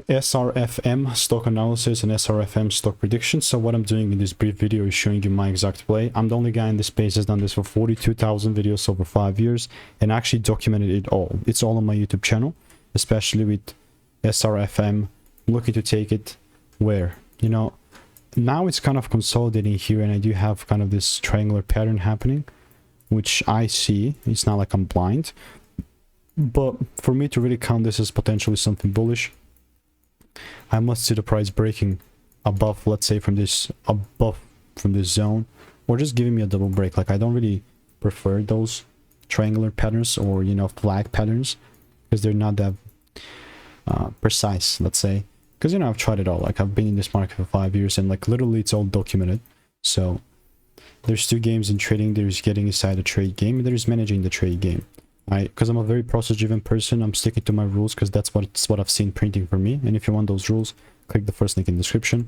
SRFM stock analysis and SRFM stock prediction. So what I'm doing in this brief video is showing you my exact play. I'm the only guy in this space that's done this for 42,000 videos over 5 years and actually documented it all. It's all on my YouTube channel, especially with SRFM. I'm looking to take it where, you know, now it's kind of consolidating here, and I do have kind of this triangular pattern happening, which I see. It's not like I'm blind, but for me to really count this as potentially something bullish, I must see the price breaking above, let's say from this zone, or just giving me a double break. Like, I don't really prefer those triangular patterns or, you know, flag patterns, because they're not that precise, let's say. Because, you know, I've tried it all. Like, I've been in this market for 5 years, and like literally it's all documented. So there's two games in trading. There's getting inside the trade game, and there's managing the trade game. Because I'm a very process-driven person, I'm sticking to my rules because that's what I've seen printing for me. And if you want those rules, click the first link in the description.